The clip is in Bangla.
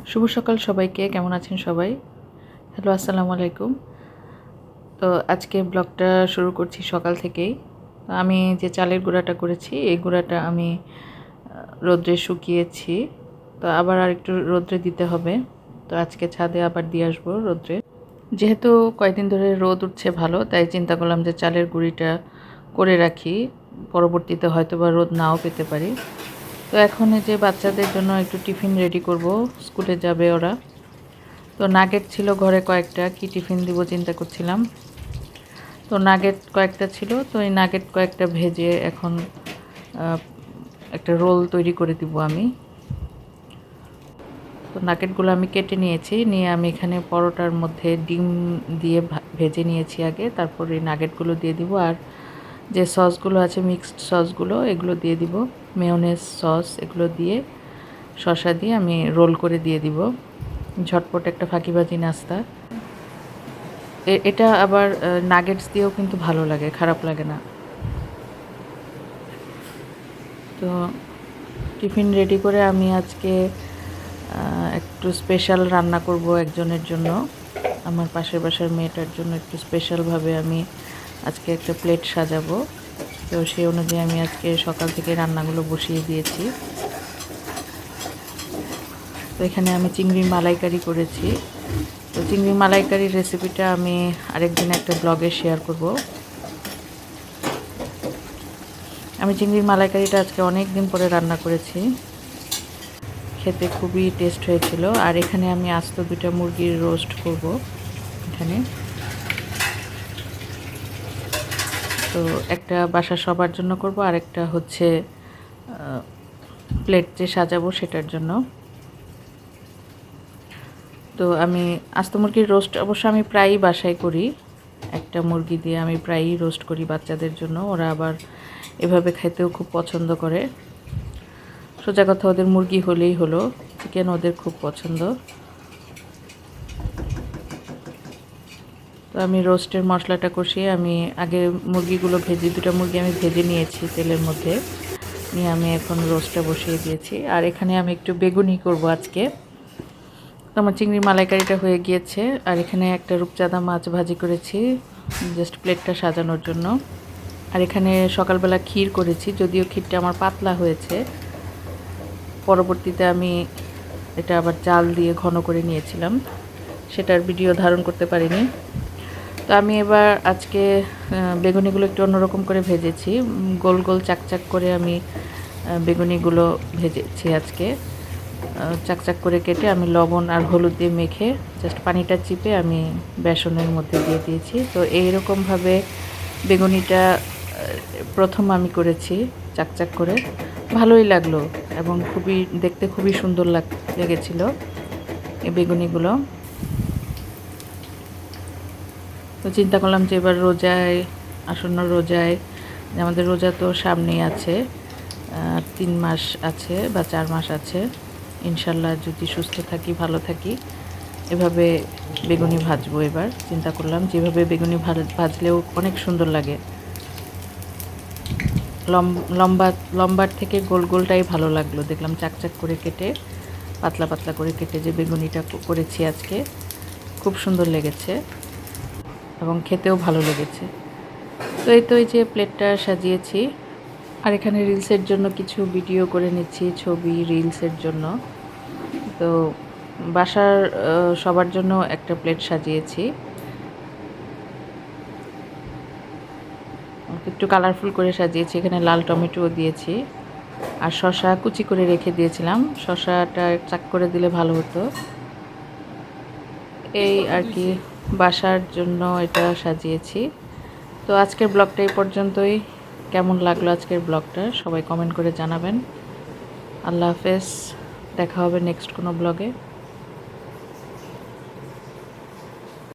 শুভ সকাল সবাইকে। কেমন আছেন সবাই? হ্যালো, আসসালামু আলাইকুম। তো আজকে ব্লগটা শুরু করছি সকাল থেকেই। আমি যে চালের গুঁড়াটা করেছি এই গুঁড়াটা আমি রোদ্রে শুকিয়েছি। তো আবার আরেকটু রোদ্রে দিতে হবে। তো আজকে ছাদে আবার দিয়ে আসবো রোদ্রে। যেহেতু কয়েকদিন ধরে রোদ উঠছে ভালো, তাই চিন্তা করলাম যে চালের গুঁড়িটা করে রাখি, পরবর্তীতে হয়তো বা রোদ নাও পেতে পারি। তো এখন এই যে বাচ্চাদের জন্য একটু টিফিন রেডি করব, স্কুলে যাবে ওরা। তো নাগেট ছিল ঘরে কয়েকটা, কি টিফিন দিব চিন্তা করছিলাম। তো নাগেট কয়েকটা ছিল, তো এই নাগেট কয়েকটা ভেজে এখন একটা রোল তৈরি করে দিব আমি। তো নাগেটগুলো আমি কেটে নিয়েছি, নিয়ে আমি এখানে পরোটার মধ্যে ডিম দিয়ে ভেজে নিয়েছি আগে, তারপর এই নাগেটগুলো দিয়ে দিব। আর যে সসগুলো আছে মিক্সড সসগুলো এগুলো দিয়ে দিব, মেয়োনেজ সস এগুলো দিয়ে শসা দিয়ে আমি রোল করে দিয়ে দিব। ঝটপট একটা ফাঁকিবাজি নাস্তা। এটা আবার নাগেটস দিয়েও কিন্তু ভালো লাগে, খারাপ লাগে না। তো টিফিন রেডি করে আমি আজকে একটু স্পেশাল রান্না করব একজনের জন্য, আমার পাশের বাসার মেয়েটার জন্য একটু স্পেশালভাবে আমি আজকে একটা প্লেট সাজাবো। তো সেই অনুযায়ী আমি আজকে সকাল থেকে রান্নাগুলো বসিয়ে দিয়েছি। তো এখানে আমি চিংড়ির মালাইকারি করেছি। তো চিংড়ির মালাইকারির রেসিপিটা আমি আরেকদিন একটা ব্লগে শেয়ার করব। আমি চিংড়ির মালাইকারিটা আজকে অনেক দিন পরে রান্না করেছি, খেতে খুবই টেস্ট হয়েছিল। আর এখানে আমি আস্ত 2টা মুরগির রোস্ট করব এখানে। তো একটা বাসার সবার জন্য করব, আর একটা হচ্ছে প্লেট যে সাজাবো সেটার জন্য। তো আমি আস্ত মুরগির রোস্ট অবশ্য আমি প্রায়ই বাসায় করি, একটা মুরগি দিয়ে আমি প্রায়ই রোস্ট করি বাচ্চাদের জন্য। ওরা আবার এভাবে খেতেও খুব পছন্দ করে। সোজা কথা, ওদের মুরগি হলেই হলো, চিকেন ওদের খুব পছন্দ। তো আমি রোস্টের মশলাটা কষিয়ে আমি আগে মুরগিগুলো ভেজে, 2টা মুরগি আমি ভেজে নিয়েছি তেলের মধ্যে, নিয়ে আমি এখন রোস্টটা বসিয়ে দিয়েছি। আর এখানে আমি একটু বেগুনি করব আজকে। তো আমার চিংড়ির মালাইকারিটা হয়ে গিয়েছে, আর এখানে একটা রূপচাঁদা মাছ ভাজি করেছি জাস্ট প্লেটটা সাজানোর জন্য। আর এখানে সকালবেলা ক্ষীর করেছি, যদিও ক্ষীরটা আমার পাতলা হয়েছে, পরবর্তীতে আমি এটা আবার চাল দিয়ে ঘন করে নিয়েছিলাম, সেটার ভিডিও ধারণ করতে পারিনি। তো আমি এবার আজকে বেগুনিগুলো একটু অন্যরকম করে ভেজেছি, গোল গোল চাকচাক করে আমি বেগুনিগুলো ভেজেছি আজকে। চাকচাক করে কেটে আমি লবণ আর হলুদ দিয়ে মেখে জাস্ট পানিটা চিপে আমি বেসনের মধ্যে দিয়ে দিয়েছি। তো এইরকমভাবে বেগুনিটা প্রথম আমি করেছি চাকচাক করে, ভালোই লাগলো এবং দেখতে খুবই সুন্দর লেগেছিল এই বেগুনিগুলো। তো চিন্তা করলাম যে এবার রোজায়, আসন্ন রোজায়, আমাদের রোজা তো সামনেই আছে, 3 মাস আছে বা 4 মাস আছে, ইনশাল্লাহ যদি সুস্থ থাকি, ভালো থাকি, এভাবে বেগুনি ভাজবো। এবার চিন্তা করলাম যেভাবে বেগুনি ভাজলেও অনেক সুন্দর লাগে, লম্বা লম্বার থেকে গোল গোলটাই ভালো লাগলো। দেখলাম চাকচাক করে কেটে, পাতলা পাতলা করে কেটে যে বেগুনিটা করেছি আজকে, খুব সুন্দর লেগেছে এবং খেতেও ভালো লেগেছে। তো এই যে প্লেটটা সাজিয়েছি, আর এখানে রিলসের জন্য কিছু ভিডিও করে নিচ্ছি, ছবি রিলসের জন্য। তো বাসার সবার জন্য একটা প্লেট সাজিয়েছি, একটু কালারফুল করে সাজিয়েছি। এখানে লাল টমেটোও দিয়েছি, আর শসা কুচি করে রেখে দিয়েছিলাম, শসাটা চাক করে দিলে ভালো হতো। এই আর কি, বাসার জন্য এটা সাজিয়েছি। তো আজকের ব্লগটা এই পর্যন্তই। কেমন লাগলো আজকের ব্লগটা সবাই কমেন্ট করে জানাবেন। আল্লাহ হাফেজ, দেখা হবে নেক্সট কোনো ব্লগে।